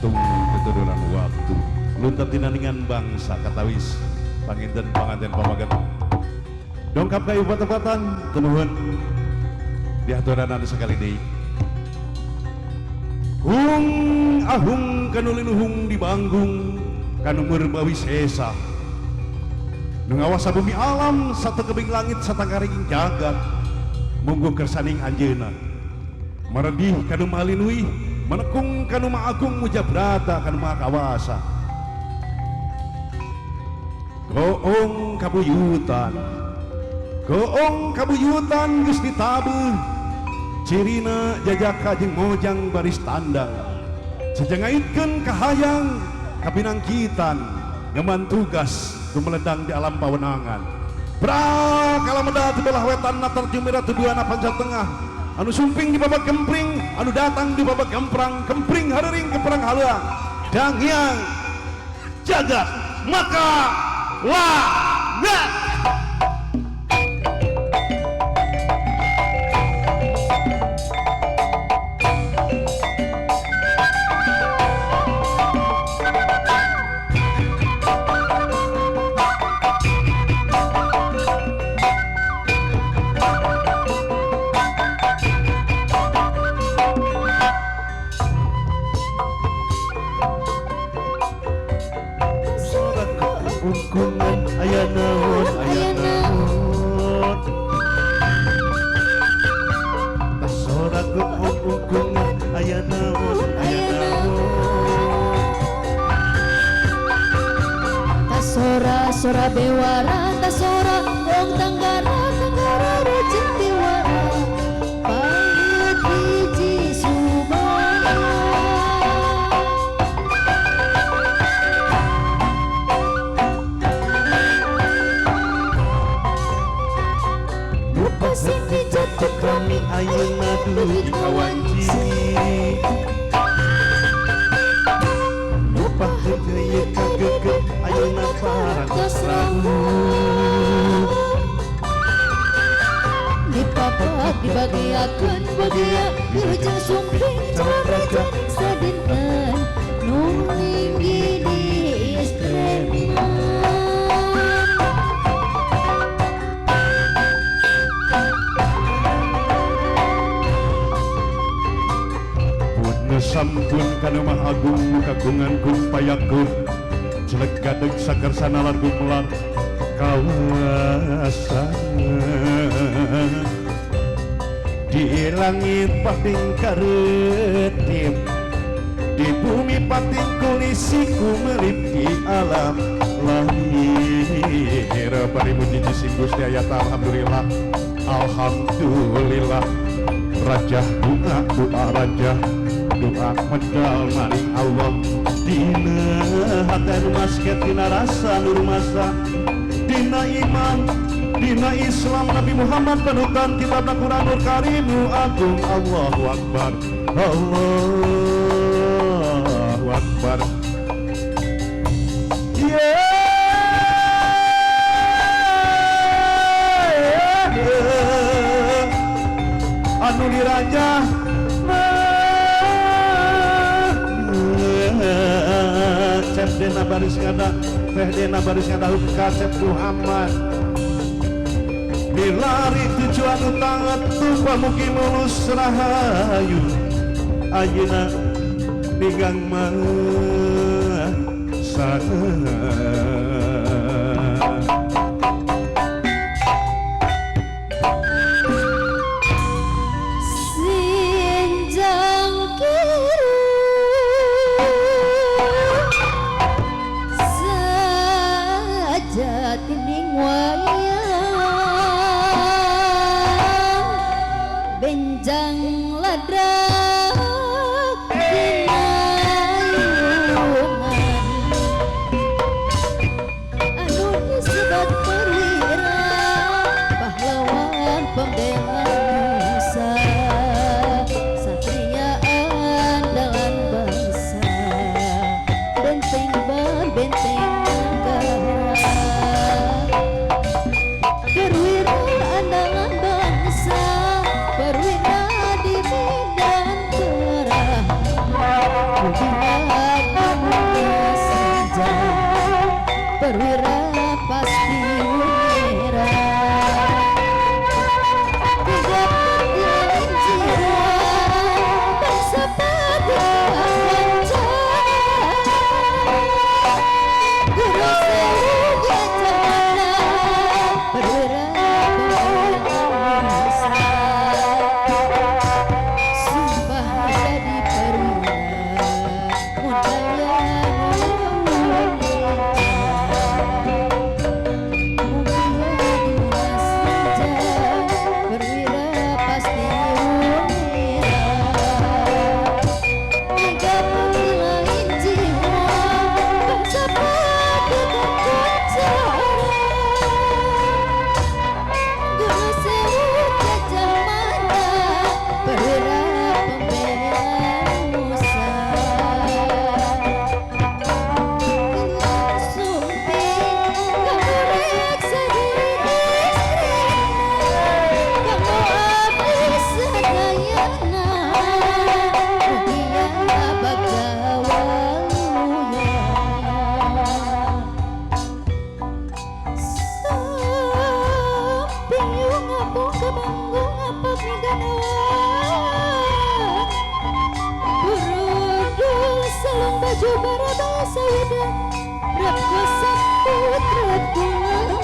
satung keturunan waktu luntar tinaningan bangsa katawis panginten panganten pamagen dongkap kayu patepatan temuhun diaturan anu sekali deui hung ahung kanulin hung di banggung kanu merbawi sesa nu ngawasa bumi alam satu kebing langit satangkaring jagat munggu kersaning anjeuna meredih kanu malinui menekung kanu maagung mujabrata kanu maha kawasa goong kabuyutan geus ditabeuh cirina jajaka jeung mojang baris tandang sejengaitkeun kahayang kapinangkitan ngeman tugas meledang di alam pawenangan prakalamedah tebelah wetan natar jumira tuduhana panca tengah anu sumping di babak kempring anu datang di babak kemprang kempring hareuring kemprang haleuang dangyang jagat maka lagat ungkungan aya naon tasorak ungkungan aya naon tasora bewara tasora ong tanggara rejeng tiwara pait hiji subaya sini jatuh kami ayeuna dugi kawanci upah geye kageukeut ayeuna barang ragu dipapak dibagiakeun bagia wilujeng sumping cara sadinten nu ninggi di istreman sampun kana maha agung kagungan kumpayakur jelek gadeg sakarsana lan gumelar kawasan di langit pating karetip di bumi pating kulisi kumelip di alam lahir parimuji sing Gusti ayat alhamdulillah alhamdulillah raja doa raja doa medal maring Allah dina hati masket dina rasa nur masa dina iman dina Islam Nabi Muhammad panutan kitab Al-Qur'anul Karim agung Allahu Akbar Allahu Akbar anu diraja Dena baris ngada teh dena baris ngada kasep Muhammad milari tujuan utang tumpah mugi mulus rahayu ayeuna digang mah sana tining wayang benjang ladrak dinayungan maju barabasa wedang rap kosak putra pulang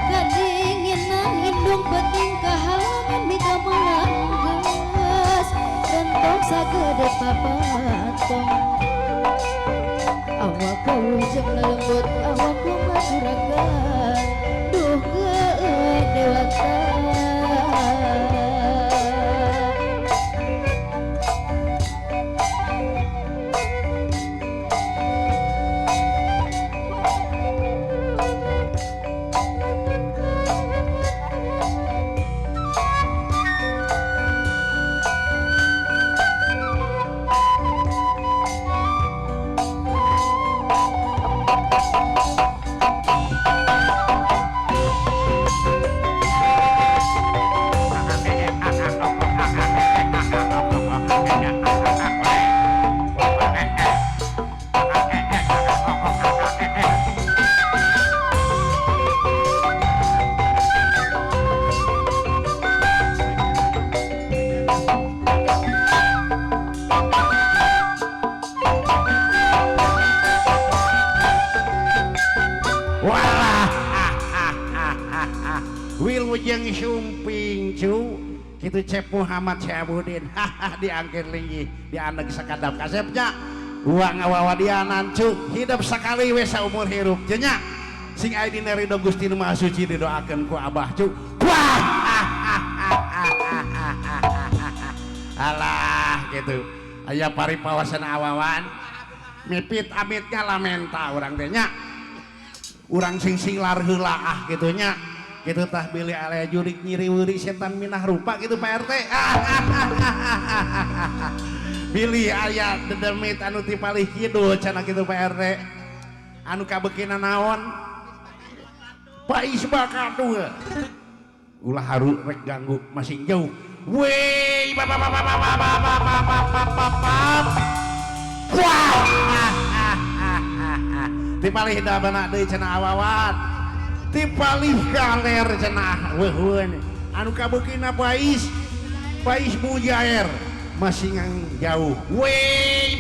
kadinginan indung penting kahalangan mika melanggas rentok sagede papatong awak kau jeng lembut awak kau maturagan duh dewata Wilujeng sumping cu kitu Cep Muhammad Syabudin diangkir linggi dianeg sakadap kasepnya uang awawadianan cu hidup sekali we saumur hirup nya sing aya dina ridho Gusti Nu Maha Suci didoakeun ku Abah cu wah alah gitu aya paripawasan awawan mipit amitnya lamenta urang teh nya urang sing silar heula gitu nya gitu tah bilih alea jurik nyiri wuri setan minah rupa gitu Pak RT bilih aya dedemit anu ti palih kidul cenah gitu Pak RT anu kabekina naon Pais bakatu ulah haru rek ganggu masing jauh wey wah ti palih dabana deui cenah awawan ti palih galer cenah weuheun anu kabukina Pais Mujair masih ngang jauh wey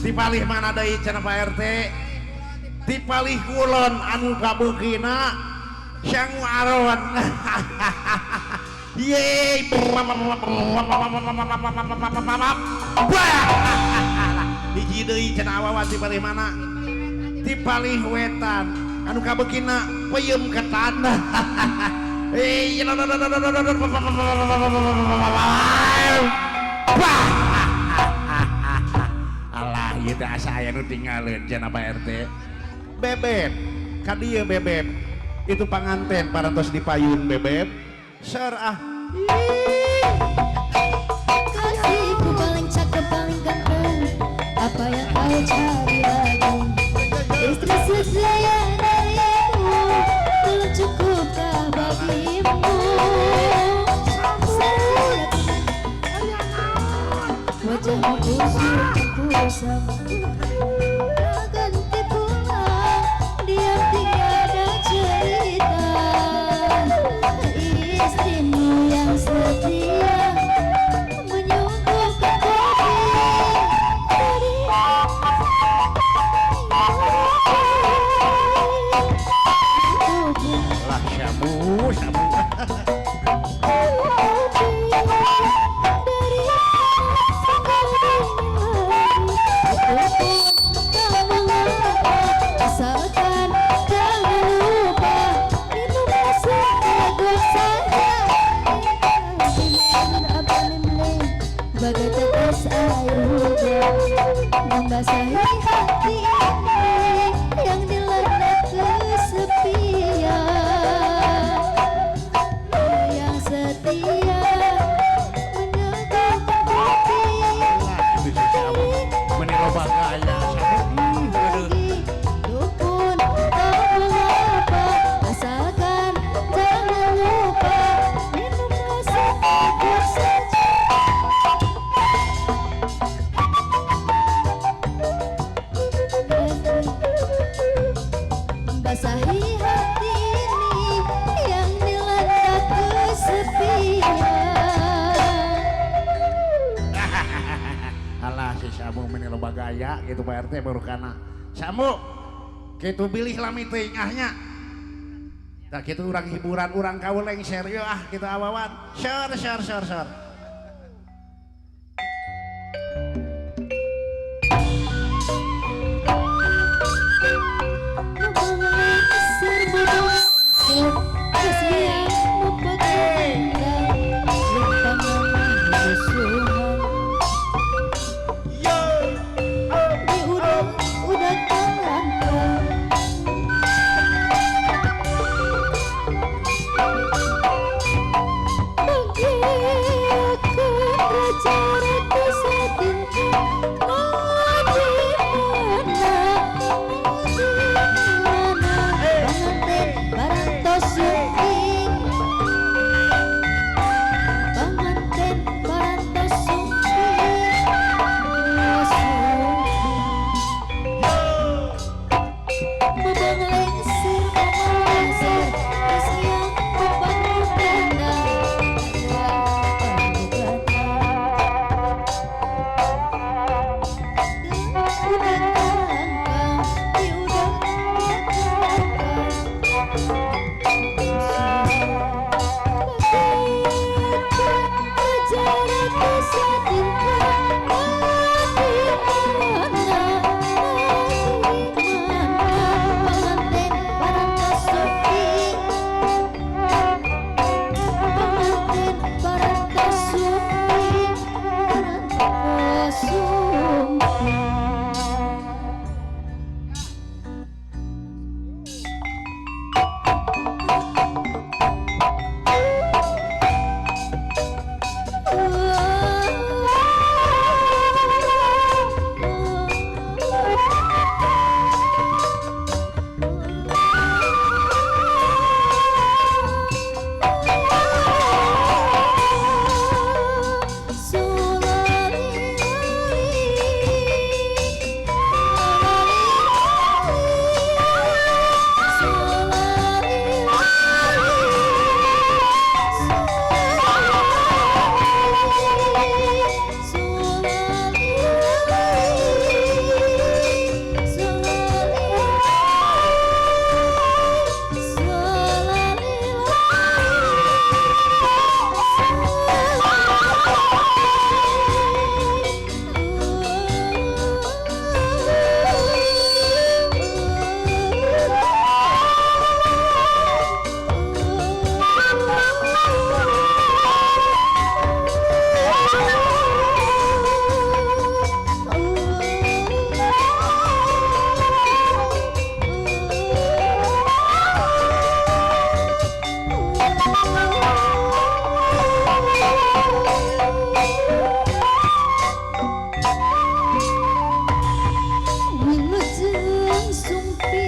ti palih mana deui cenah Pak RT ti palih kulon anu kabukina Sang Aron yeay hiji deui cenah awawan ti palih mana ti palih wetan anu kabekina peuyeum ketan alah ieu teh asa aya nu tinggalin cenah Pak RT bebeb ka dieu bebeb itu panganten parantos dipayun bebeb seur ah kasihku paling cakep paling ganteng apa yang kau cari lagi istri sesaya darimu belum cukupkah bagimu wajahmu kusam ganti pulang diam tiada cerita istrimu yang setia menyuguhkan kopi lah syabu asalkan jangan lupa minum seteguk saja bagai tetes air hujan membasahi hati ini yang dilanda kesepian yang setia menyuguhkan kopi meni loba kaya dukun tak mengapa asalkan jangan lupa minum seteguk saja meni loba gaya gitu Pak RT baru kana samu gitu pilih lami tengahnya tak gitu orang hiburan orang kaul lengser yuk ah gitu awawan share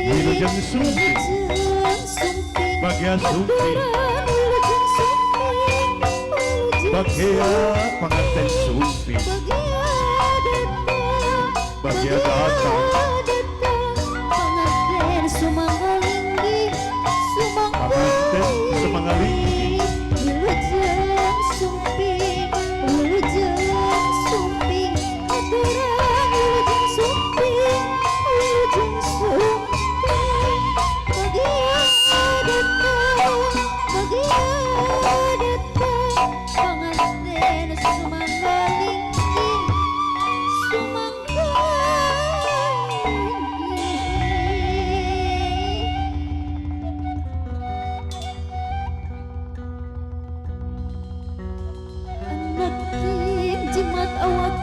Wilujeng sumping bagia sumping bagia pengantin sumping bagia datang pengantin sumangalinggi pengantin semangalinggi wilujeng sumping aturan wilujeng sumping bagia datang pengantin sumangalinggi anak jimat awak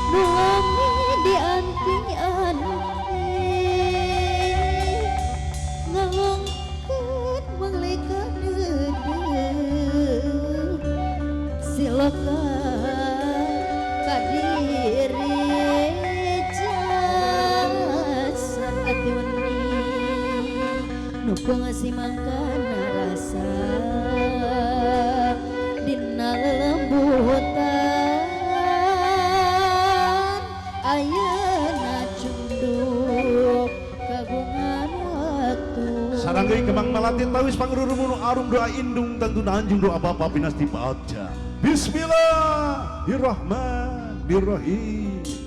nulami dianting ngalongkeun manglekan silakan kadiri jasa ati weni nu pangasimangkan rasa dina lembutan ayeuna cunduk kagungan waktu saranggai kemang malatin tawis pangrurumuno arum doa indung tangtuna anjung doa bapa pinasti paja Bismillahirrahmanirrahim.